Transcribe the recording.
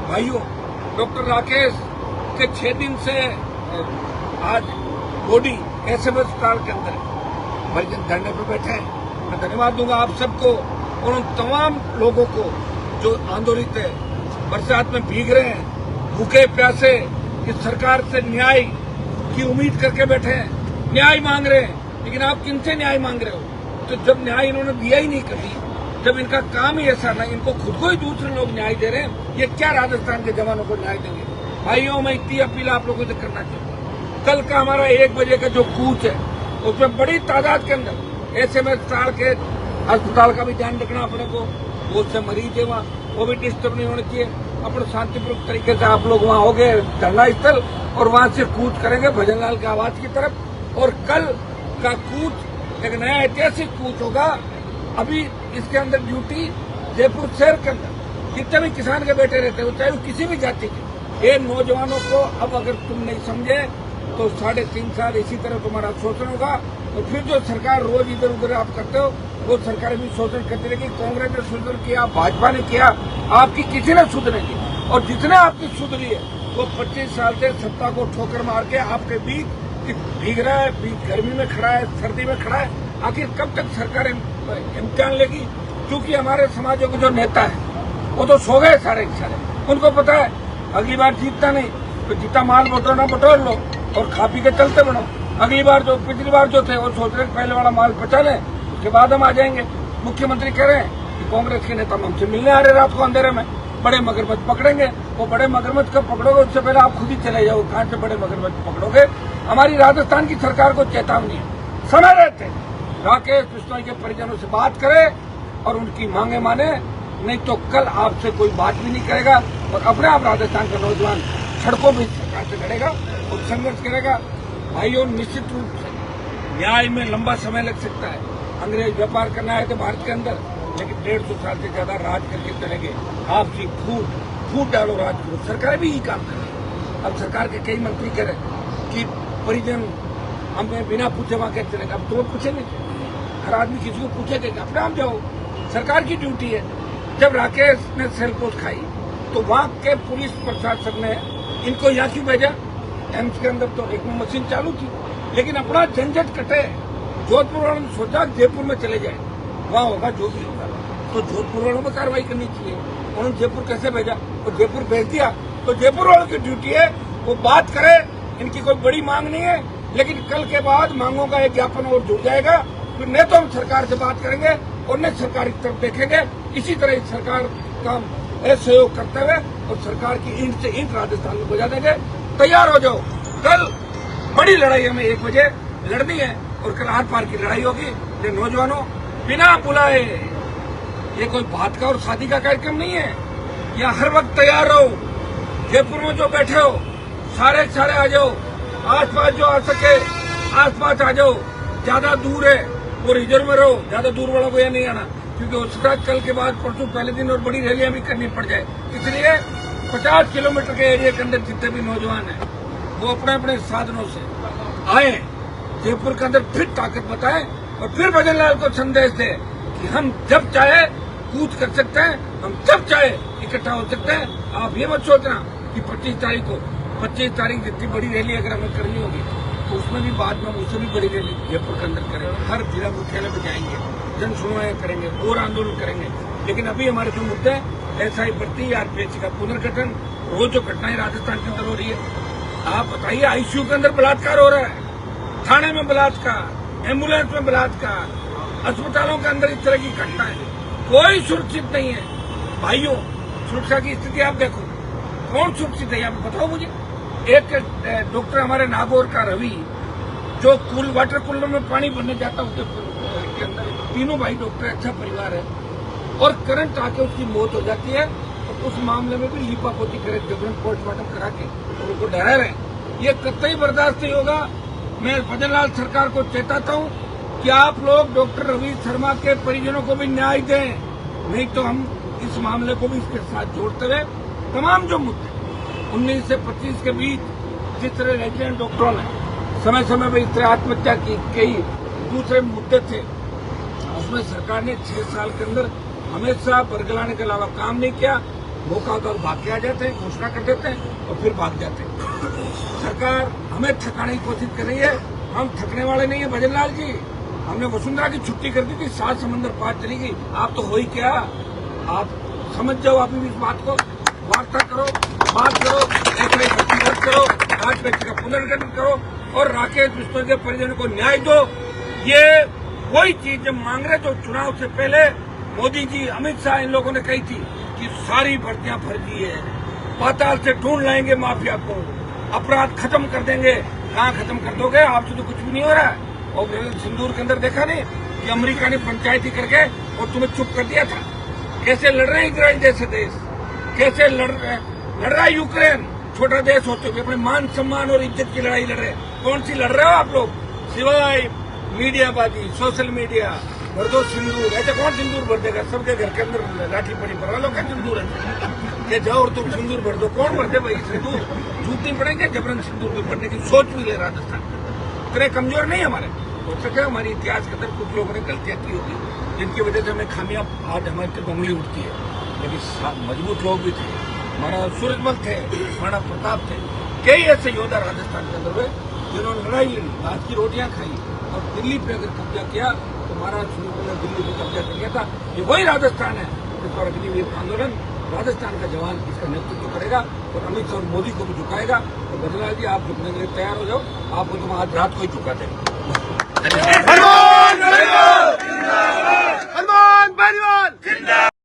भाइयों, डॉक्टर राकेश के 6 दिन से आज बॉडी एसएमएस अस्पताल के अंदर परिजन धरने पर बैठे हैं। मैं धन्यवाद दूंगा आप सबको और उन तमाम लोगों को जो आंदोलित है, बरसात में भीग रहे हैं, भूखे प्यासे, इस सरकार से न्याय की उम्मीद करके बैठे हैं, न्याय मांग रहे हैं। लेकिन आप किनसे न्याय मांग रहे हो? तो जब न्याय इन्होंने दिया ही नहीं कभी, जब इनका काम ही ऐसा नहीं, इनको खुद को ही दूसरे लोग न्याय दे रहे हैं, ये क्या राजस्थान के जवानों को न्याय देंगे? भाइयों, मैं इतनी अपील आप लोगों से करना चाहूंगा, कल का हमारा 1 बजे का जो कूच है उसमें बड़ी तादाद के अंदर एसएमएस अस्पताल का भी ध्यान रखना अपने को, बहुत से मरीज है वहाँ, वो भी डिस्टर्ब नहीं होने चाहिए। अपने शांतिपूर्वक तरीके से आप लोग वहाँ हो गए धरना स्थल और वहाँ से कूच करेंगे भजनलाल के आवाज की तरफ। और कल का कूच एक नया ऐतिहासिक कूच होगा। अभी इसके अंदर ड्यूटी जयपुर शहर के अंदर जितने भी किसान के बेटे रहते हैं, चाहे वो किसी भी जाति के, ये नौजवानों को अब अगर तुम नहीं समझे तो 3.5 साल इसी तरह तुम्हारा शोषण होगा। और फिर जो सरकार रोज इधर उधर आप करते हो, वो सरकार भी शोषण करती रहेगी। कांग्रेस ने शोषण किया, भाजपा ने किया, आपकी किसी ने सुध नहीं की। और जितने आपकी सुधरी है वो 25 साल से सत्ता को ठोकर मार के आपके बीच भीग रहा है, बीच गर्मी में खड़ा है, सर्दी में खड़ा है। आखिर कब तक सरकार इम्तिहान लेगी? क्योंकि हमारे समाजों के जो नेता है वो तो सो गए सारे के सारे। उनको पता है अगली बार जीतता नहीं, तो जीता माल बटोरना बटोर लो और खा पी के चलते बनो। अगली बार जो पिछली बार जो थे वो सोच रहे पहले वाला माल बचा लें, उसके बाद हम आ जाएंगे। मुख्यमंत्री कह रहे हैं कि कांग्रेस के नेता हमसे मिलने आ रहे रात को अंधेरे में, बड़े मगरमच्छ पकड़ेंगे। वो बड़े मगरमच्छ कब पकड़ोगे? उससे पहले आप खुद ही चले जाओ, कहां से बड़े मगरमच्छ पकड़ोगे? हमारी राजस्थान की सरकार को चेतावनी है, समय रहते राकेश बिश्नोई के परिजनों से बात करे और उनकी मांगे माने, नहीं तो कल आपसे कोई बात भी नहीं करेगा। और अपने आप राजस्थान का नौजवान सड़कों में सरकार से लड़ेगा और संघर्ष करेगा। भाइयों, निश्चित रूप से न्याय में लंबा समय लग सकता है। अंग्रेज व्यापार करना है तो भारत के अंदर, लेकिन 150 साल से ज्यादा राज करके चले गए। आपसी फूट डालो राज करो, सरकार भी यही काम कर रही है। अब सरकार के कई मंत्री कह रहे कि परिजन हमें बिना पूछे वहां कैसे चलेगा? अब तुम्हें पूछेंगे? हर आदमी किसी को पूछेगा? अपने आप जाओ, सरकार की ड्यूटी है। जब राकेश ने सेल पोस्ट खाई तो वहां के पुलिस प्रशासन ने इनको यहाँ क्यों भेजा? एम्स के अंदर तो एक मशीन चालू थी, लेकिन अपना झंझट कटे। जोधपुर वालों ने सोचा जयपुर में चले जाए, वहां होगा जो भी होगा। तो जोधपुर वालों को कार्रवाई करनी चाहिए। उन्होंने जयपुर कैसे भेजा? और जयपुर भेज दिया तो जयपुर वालों की ड्यूटी है वो बात करे। इनकी कोई बड़ी मांग नहीं है, लेकिन कल के बाद मांगों का एक ज्ञापन और जुड़ जाएगा। फिर न तो हम सरकार से बात करेंगे और न सरकार की तरफ देखेंगे। इसी तरह इस सरकार का सहयोग करते हुए और सरकार की ईंट से ईंट राजस्थान में बजा देंगे। तैयार हो जाओ, कल बड़ी लड़ाई हमें 1 बजे लड़नी है और कल आर पार की लड़ाई होगी। ये नौजवानों, बिना बुलाए, ये कोई बात का और शादी का कार्यक्रम नहीं है। यहाँ हर वक्त तैयार रहो। जयपुर में जो बैठे हो सारे आ जाओ, आसपास जो आ सके आसपास आ जाओ। ज्यादा दूर है वो रिजर्व में रहो, ज्यादा दूर वालों को यह नहीं आना, क्योंकि उसका कल के बाद परसों पहले दिन और बड़ी रैलियां भी करनी पड़ जाए। इसलिए 50 किलोमीटर के एरिया के अंदर जितने भी नौजवान हैं वो अपने अपने साधनों से आए, जयपुर के अंदर फिर ताकत बताएं और फिर भजनलाल को संदेश दें कि हम जब चाहे कूच कर सकते हैं, हम जब चाहे इकट्ठा हो सकते हैं। आप ये मत सोचना कि 25 तारीख जितनी बड़ी रैली अगर हमें करनी होगी तो उसमें भी बाद में उससे भी बड़ी रैली जयपुर के अंदर करेंगे। हर जिला मुख्यालय पे जाएंगे, जन सुनवाई करेंगे और आंदोलन करेंगे। लेकिन अभी हमारे जो मुद्दे हैं, एसआई भर्ती, आरपीएससी का पुनर्गठन, रोज जो घटनाएं राजस्थान के अंदर हो रही है, आप बताइए। आईसीयू के अंदर बलात्कार हो रहा है, थाने में बलात्कार, एम्बुलेंस में बलात्कार, अस्पतालों के अंदर इस तरह की घटनाएं, कोई सुरक्षित नहीं है। भाइयों, सुरक्षा की स्थिति आप देखो, कौन सुरक्षित है? आप बताओ मुझे। एक डॉक्टर हमारे नागौर का रवि, जो वाटर कूलर में पानी भरने जाता उसके अंदर, तीनों भाई डॉक्टर, अच्छा परिवार है, और करंट आके उसकी मौत हो जाती है। और उस मामले में भी लीपापोती करे, जबरन पोस्टमार्टम करा के और उनको डरा रहे हैं। ये कतई बर्दाश्त नहीं होगा। मैं भजनलाल सरकार को चेताता हूँ कि आप लोग डॉक्टर रवि शर्मा के परिजनों को भी न्याय दें, नहीं तो हम इस मामले को भी इसके साथ जोड़ते हुए तमाम जो मुद्दे 19 से 25 के बीच जिस तरह रेजिडेंट डॉक्टरों ने समय पर इस तरह आत्महत्या की, कई दूसरे मुद्दे थे, उसमें सरकार ने 6 साल के अंदर हमेशा बरगलाने के अलावा काम नहीं किया। मौका तो भाग के आ जाते हैं, घोषणा कर देते हैं और फिर भाग जाते हैं। सरकार हमें थकाने की कोशिश कर रही है, हम थकने वाले नहीं है भजन लाल जी। हमने वसुंधरा की छुट्टी कर दी थी, 7 समंदर पार चली गई। आप तो हो ही क्या, आप समझ जाओ, आप भी इस बात को वार्ता करो, बात करो, ऐसे भर्ती रद्द करो, राज व्यक्ति का पुनर्गठन करो और राकेश बिश्नोई के परिजनों को न्याय दो। ये वही चीज जब मांग रहे तो चुनाव से पहले मोदी जी, अमित शाह, इन लोगों ने कही थी कि सारी भर्तियां फर्जी है, पाताल से ढूंढ लाएंगे माफिया को, अपराध खत्म कर देंगे। कहाँ खत्म कर दोगे, आपसे तो कुछ भी नहीं हो रहा है। ऑपरेशन सिंदूर के अंदर देखा नहीं कि अमेरिका ने पंचायती करके और तुम्हें चुप कर दिया था। कैसे लड़ रहे हैं इजराइल जैसे देश, कैसे लड़ रहा है यूक्रेन, छोटा देश होते हुए अपने मान सम्मान और इज्जत की लड़ाई लड़ रहे हैं। कौन सी लड़ रहे हो आप लोग, सिवाय मीडियाबाजी, सोशल मीडिया, भर दो सिंदूर। ऐसे कौन सिंदूर भर देगा, सबके घर के अंदर लाठी पड़ी पड़ा लो, क्या सिंदूर है, जाओ और तुम सिंदूर भर दो। कौन भरते भाई सिंदूर, झूठ नहीं पड़ेंगे, जबरन सिंदूर भी भरने की सोच भी ले राजस्थान। इतने कमजोर नहीं हमारे, हो सके हमारी इतिहास के अंदर कुछ लोगों ने गलतियां की होगी जिनकी वजह से हमें खामियां आज हमारी तरफ उंगली उठती है। लेकिन मजबूत लोग भी थे, हमारा सूरजमल थे, महाराणा प्रताप थे, कई ऐसे योद्धा राजस्थान के अंदर हुए जिन्होंने लड़ाई लड़ी, आज की रोटियां खाई और दिल्ली पे अगर कब्जा किया तो महाराज सूरजमल ने दिल्ली पे कब्जा कर लिया था। ये वही राजस्थान है जिस पर अग्निवीर आंदोलन राजस्थान का जवान इसका नेतृत्व करेगा और अमित शाह और मोदी को भी झुकाएगा। तो भजनलाल जी, आप झुकने के लिए तैयार हो जाओ, आपको तो आज रात को ही झुका देंगे। हनुमान परिवार